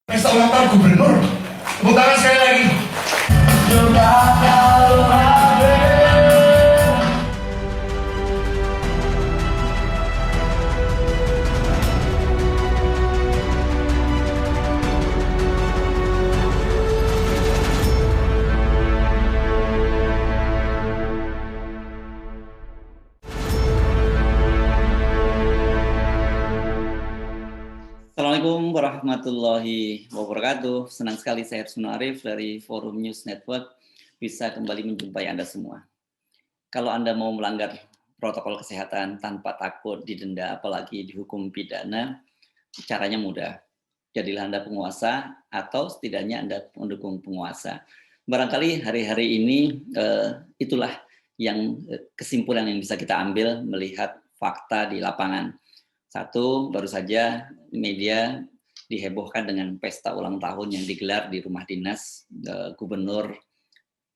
Pesta ulang tahun gubernur. Tepuk tangan sekali lagi. Assalamualaikum warahmatullahi wabarakatuh. Senang sekali saya Husnul Arif dari Forum News Network bisa kembali menjumpai Anda semua. Kalau Anda mau melanggar protokol kesehatan tanpa takut didenda apalagi dihukum pidana, caranya mudah. Jadilah Anda penguasa atau setidaknya Anda mendukung penguasa. Barangkali hari-hari ini itulah yang kesimpulan yang bisa kita ambil melihat fakta di lapangan. Satu, baru saja media dihebohkan dengan pesta ulang tahun yang digelar di rumah dinas Gubernur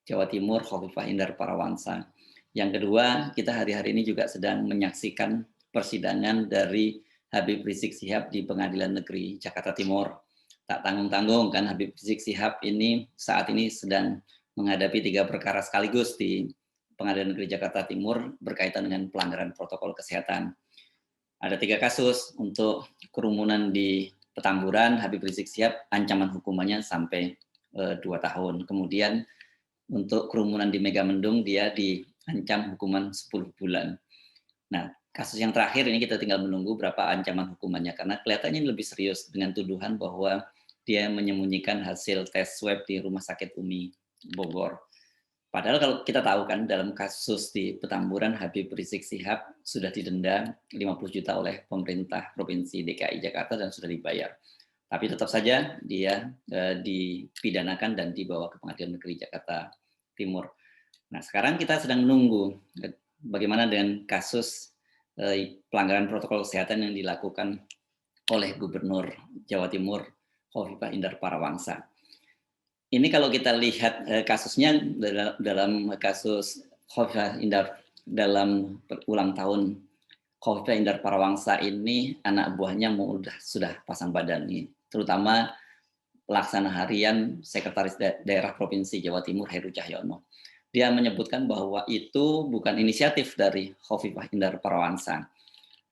Jawa Timur Khofifah Indar Parawansa. Yang kedua, kita hari-hari ini juga sedang menyaksikan persidangan dari Habib Rizik Syihab di Pengadilan Negeri Jakarta Timur. Tak tanggung-tanggung kan Habib Rizik Syihab ini saat ini sedang menghadapi 3 perkara sekaligus di Pengadilan Negeri Jakarta Timur berkaitan dengan pelanggaran protokol kesehatan. Ada 3 kasus untuk kerumunan di Petamburan, Habib Rizik Syihab ancaman hukumannya sampai 2 tahun. Kemudian untuk kerumunan di Megamendung dia diancam hukuman 10 bulan. Nah, kasus yang terakhir ini kita tinggal menunggu berapa ancaman hukumannya karena kelihatannya lebih serius dengan tuduhan bahwa dia menyembunyikan hasil tes swab di Rumah Sakit Umi Bogor. Padahal kalau kita tahu kan dalam kasus di Petamburan Habib Rizik Syihab sudah didenda 50 juta oleh pemerintah Provinsi DKI Jakarta dan sudah dibayar. Tapi tetap saja dia dipidanakan dan dibawa ke Pengadilan Negeri Jakarta Timur. Nah, sekarang kita sedang menunggu bagaimana dengan kasus pelanggaran protokol kesehatan yang dilakukan oleh Gubernur Jawa Timur Khofifah Indar Parawansa. Ini kalau kita lihat kasusnya dalam kasus Khofifah Indar dalam ulang tahun Khofifah Indar Parawansa ini anak buahnya sudah pasang badan nih, terutama pelaksana harian Sekretaris Daerah Provinsi Jawa Timur Heru Cahyono. Dia menyebutkan bahwa itu bukan inisiatif dari Khofifah Indar Parawansa.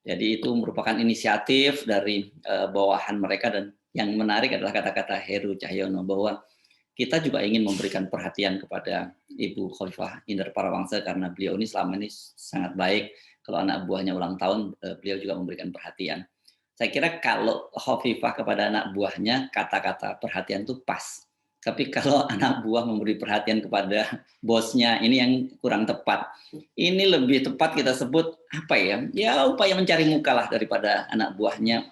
Jadi itu merupakan inisiatif dari bawahan mereka dan yang menarik adalah kata-kata Heru Cahyono bahwa kita juga ingin memberikan perhatian kepada Ibu Khofifah Indar Parawansa karena beliau ini selama ini sangat baik. Kalau anak buahnya ulang tahun, beliau juga memberikan perhatian. Saya kira kalau Khofifah kepada anak buahnya, kata-kata perhatian itu pas. Tapi kalau anak buah memberi perhatian kepada bosnya, ini yang kurang tepat. Ini lebih tepat kita sebut apa ya? Ya upaya mencari muka lah daripada anak buahnya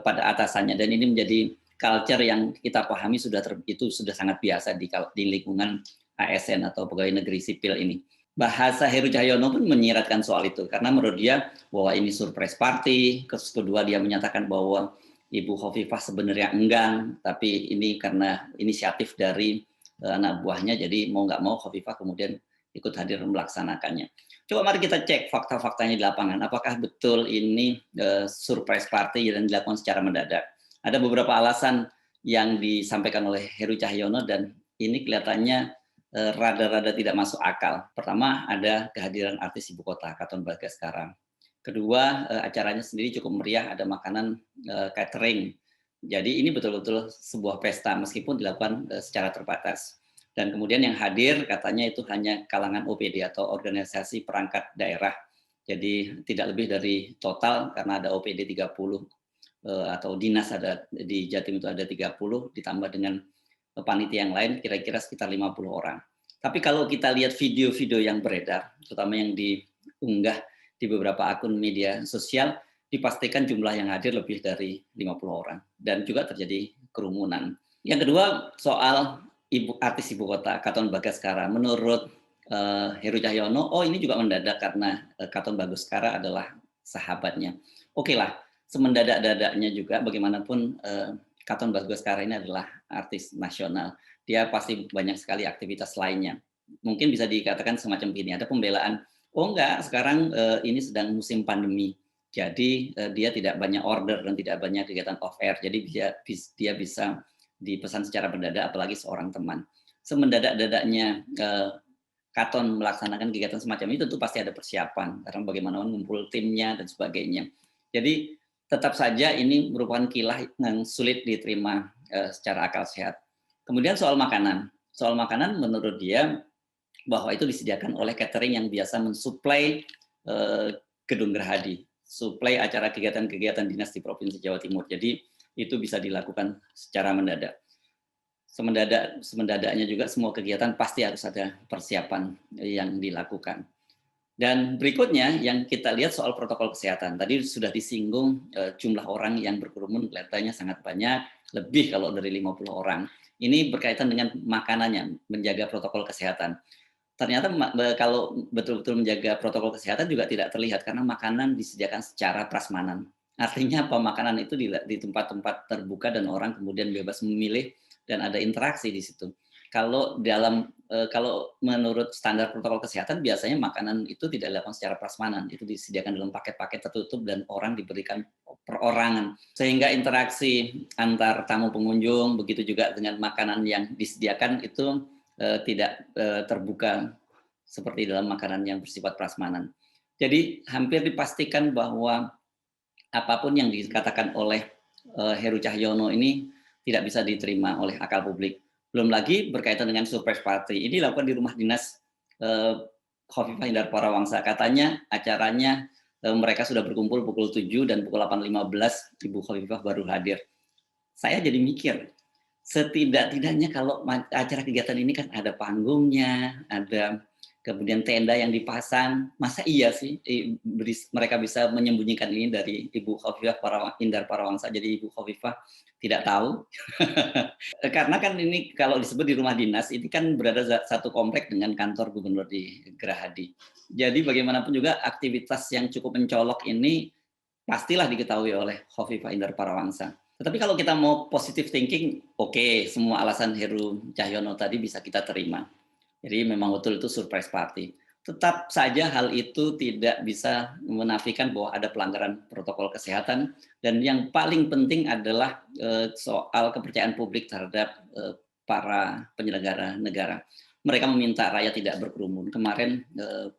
pada atasannya. Dan ini menjadi culture yang kita pahami itu sudah sangat biasa di lingkungan ASN atau pegawai negeri sipil ini. Bahasa Heru Cahyono pun menyiratkan soal itu karena menurut dia bahwa ini surprise party. Kedua dia menyatakan bahwa Ibu Khofifah sebenarnya enggan, tapi ini karena inisiatif dari anak buahnya, jadi mau nggak mau Khofifah kemudian ikut hadir melaksanakannya. Coba mari kita cek fakta-faktanya di lapangan. Apakah betul ini surprise party yang dilakukan secara mendadak? Ada beberapa alasan yang disampaikan oleh Heru Cahyono dan ini kelihatannya rada-rada tidak masuk akal. Pertama, ada kehadiran artis ibu kota, Katon Bagaskara. Kedua, acaranya sendiri cukup meriah, ada makanan catering. Jadi ini betul-betul sebuah pesta meskipun dilakukan secara terbatas. Dan kemudian yang hadir katanya itu hanya kalangan OPD atau organisasi perangkat daerah. Jadi tidak lebih dari total karena ada OPD 30 atau dinas ada di Jatim itu ada 30 ditambah dengan panitia yang lain kira-kira sekitar 50 orang. Tapi kalau kita lihat video-video yang beredar, terutama yang diunggah di beberapa akun media sosial, dipastikan jumlah yang hadir lebih dari 50 orang dan juga terjadi kerumunan. Yang kedua soal artis ibu kota Katon Bagaskara. Menurut Heru Cahyono, ini juga mendadak karena Katon Bagaskara adalah sahabatnya. Oke lah, semendadak-dadaknya juga bagaimanapun Katon Bagaskara ini adalah artis nasional. Dia pasti banyak sekali aktivitas lainnya. Mungkin bisa dikatakan semacam gini, ada pembelaan, oh enggak, sekarang ini sedang musim pandemi. Jadi dia tidak banyak order dan tidak banyak kegiatan off air. Jadi dia bisa dipesan secara mendadak, apalagi seorang teman. Semendadak-dadaknya Katon melaksanakan kegiatan semacam itu tentu pasti ada persiapan karena bagaimana mengumpul timnya dan sebagainya. Jadi tetap saja ini merupakan kilah yang sulit diterima secara akal sehat. Kemudian soal makanan menurut dia bahwa itu disediakan oleh catering yang biasa mensuplai Gedung Gerahadi, suplai acara kegiatan-kegiatan dinas di Provinsi Jawa Timur. Jadi itu bisa dilakukan secara mendadak. Semendadaknya juga semua kegiatan pasti harus ada persiapan yang dilakukan. Dan berikutnya yang kita lihat soal protokol kesehatan. Tadi sudah disinggung jumlah orang yang berkerumun kelihatannya sangat banyak, lebih kalau dari 50 orang. Ini berkaitan dengan makanannya, menjaga protokol kesehatan. Ternyata kalau betul-betul menjaga protokol kesehatan juga tidak terlihat karena makanan disediakan secara prasmanan. Artinya apa? Makanan itu di tempat-tempat terbuka dan orang kemudian bebas memilih dan ada interaksi di situ. Kalau menurut standar protokol kesehatan biasanya makanan itu tidak dilakukan secara prasmanan, itu disediakan dalam paket-paket tertutup dan orang diberikan perorangan. Sehingga interaksi antar tamu pengunjung begitu juga dengan makanan yang disediakan itu tidak terbuka seperti dalam makanan yang bersifat prasmanan. Jadi hampir dipastikan bahwa apapun yang dikatakan oleh Heru Cahyono ini tidak bisa diterima oleh akal publik. Belum lagi berkaitan dengan surprise party. Ini dilakukan di rumah dinas Khofifah Indar Parawangsa. Katanya acaranya mereka sudah berkumpul pukul 7 dan pukul 8.15 Ibu Khofifah baru hadir. Saya jadi mikir, setidak-tidaknya kalau acara kegiatan ini kan ada panggungnya, ada kemudian tenda yang dipasang, masa iya sih mereka bisa menyembunyikan ini dari Ibu Khofifah Indar Parawangsa, jadi Ibu Khofifah tidak tahu. Karena kan ini kalau disebut di rumah dinas, ini kan berada satu komplek dengan kantor gubernur di Gerahadi. Jadi bagaimanapun juga aktivitas yang cukup mencolok ini pastilah diketahui oleh Khofifah Indar Parawangsa. Tetapi kalau kita mau positive thinking, oke, semua alasan Heru Cahyono tadi bisa kita terima. Jadi memang betul itu surprise party. Tetap saja hal itu tidak bisa menafikan bahwa ada pelanggaran protokol kesehatan dan yang paling penting adalah soal kepercayaan publik terhadap para penyelenggara negara. Mereka meminta rakyat tidak berkerumun. Kemarin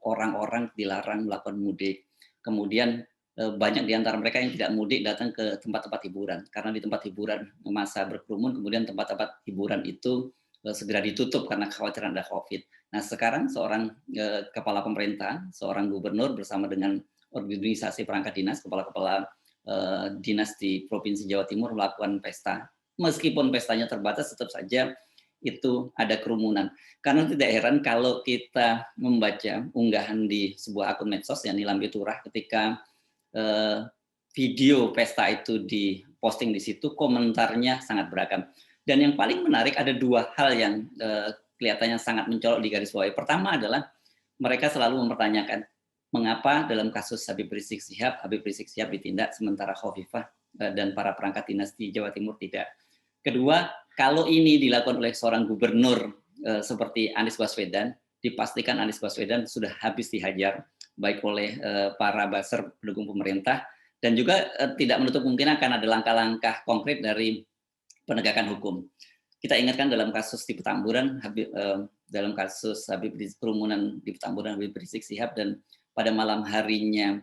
orang-orang dilarang melakukan mudik. Kemudian banyak di antara mereka yang tidak mudik datang ke tempat-tempat hiburan karena di tempat hiburan masa berkerumun, kemudian tempat-tempat hiburan itu segera ditutup karena kekhawatiran ada COVID. Nah sekarang seorang kepala pemerintah, seorang gubernur bersama dengan organisasi perangkat dinas, kepala-kepala dinas di Provinsi Jawa Timur melakukan pesta. Meskipun pestanya terbatas, tetap saja itu ada kerumunan. Karena tidak heran kalau kita membaca unggahan di sebuah akun medsos yang Nilam Piturah ketika video pesta itu diposting di situ, komentarnya sangat beragam. Dan yang paling menarik ada dua hal yang kelihatannya sangat mencolok di garis bawah. Pertama adalah mereka selalu mempertanyakan mengapa dalam kasus Habib Rizik Sihab ditindak sementara Khofifah dan para perangkat dinas di Jawa Timur tidak. Kedua, kalau ini dilakukan oleh seorang gubernur seperti Anies Baswedan, dipastikan Anies Baswedan sudah habis dihajar baik oleh para buzzer pendukung pemerintah dan juga tidak menutup kemungkinan akan ada langkah-langkah konkret dari penegakan hukum. Kita ingatkan dalam kasus di Petamburan, dalam kasus kerumunan di Petamburan Habib Rizik Sihab dan pada malam harinya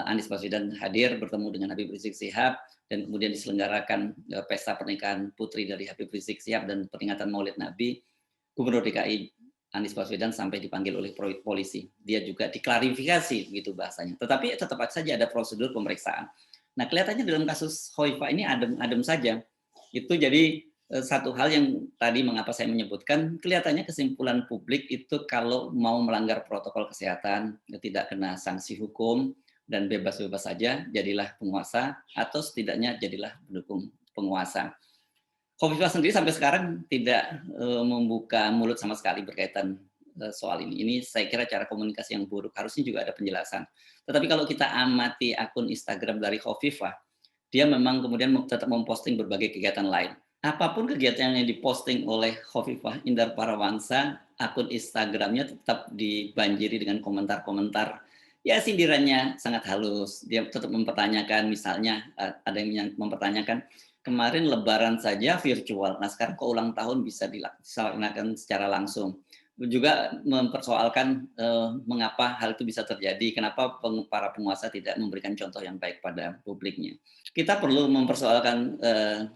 Anies Baswedan hadir bertemu dengan Habib Rizik Sihab dan kemudian diselenggarakan pesta pernikahan putri dari Habib Rizik Sihab dan peringatan Maulid Nabi. Gubernur DKI Anies Baswedan sampai dipanggil oleh polisi. Dia juga diklarifikasi begitu bahasanya. Tetapi tetap saja ada prosedur pemeriksaan. Nah, kelihatannya dalam kasus Khofifah ini adem-adem saja. Itu jadi satu hal yang tadi mengapa saya menyebutkan, kelihatannya kesimpulan publik itu kalau mau melanggar protokol kesehatan, tidak kena sanksi hukum, dan bebas-bebas saja, jadilah penguasa, atau setidaknya jadilah pendukung penguasa. Khofifah sendiri sampai sekarang tidak membuka mulut sama sekali berkaitan soal ini. Ini saya kira cara komunikasi yang buruk, harusnya juga ada penjelasan. Tetapi kalau kita amati akun Instagram dari Khofifah, dia memang kemudian tetap memposting berbagai kegiatan lain. Apapun kegiatan yang diposting oleh Khofifah Indar Parawangsa, akun Instagramnya tetap dibanjiri dengan komentar-komentar Ya sindirannya sangat halus, dia tetap mempertanyakan misalnya, ada yang mempertanyakan, "Kemarin lebaran saja virtual, nah sekarang kok ulang tahun bisa dilaksanakan secara langsung?" Juga mempersoalkan, mengapa hal itu bisa terjadi, kenapa para penguasa tidak memberikan contoh yang baik pada publiknya. Kita perlu mempersoalkan,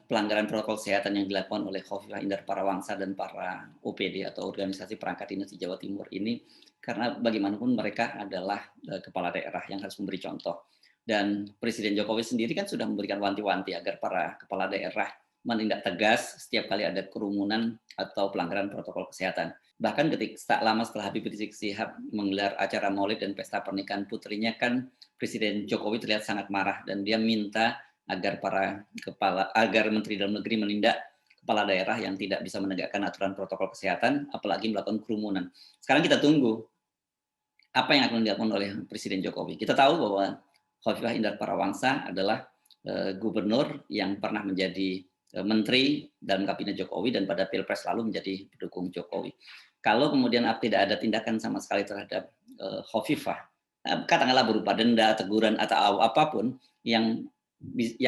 pelanggaran protokol kesehatan yang dilakukan oleh Khofifah Indar Parawansa dan para OPD atau organisasi perangkat dinas di Jawa Timur ini, karena bagaimanapun mereka adalah, kepala daerah yang harus memberi contoh. Dan Presiden Jokowi sendiri kan sudah memberikan wanti-wanti agar para kepala daerah menindak tegas setiap kali ada kerumunan atau pelanggaran protokol kesehatan. Bahkan tak lama setelah Habib Rizik Sihab menggelar acara Maulid dan pesta pernikahan putrinya kan Presiden Jokowi terlihat sangat marah dan dia minta agar Menteri Dalam Negeri menindak kepala daerah yang tidak bisa menegakkan aturan protokol kesehatan, apalagi melakukan kerumunan. Sekarang kita tunggu apa yang akan dilakukan oleh Presiden Jokowi. Kita tahu bahwa Khofifah Indar Parawansa adalah gubernur yang pernah menjadi menteri dalam kabinet Jokowi dan pada Pilpres lalu menjadi pendukung Jokowi. Kalau kemudian tidak ada tindakan sama sekali terhadap Khofifah, katakanlah berupa denda, teguran atau apapun yang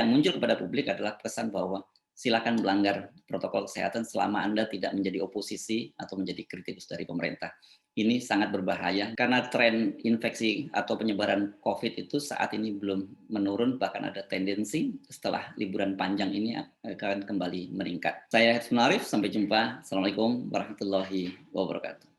muncul kepada publik adalah pesan bahwa silakan melanggar protokol kesehatan selama Anda tidak menjadi oposisi atau menjadi kritikus dari pemerintah. Ini sangat berbahaya karena tren infeksi atau penyebaran COVID itu saat ini belum menurun, bahkan ada tendensi setelah liburan panjang ini akan kembali meningkat. Saya Hersun Arif, sampai jumpa. Assalamualaikum warahmatullahi wabarakatuh.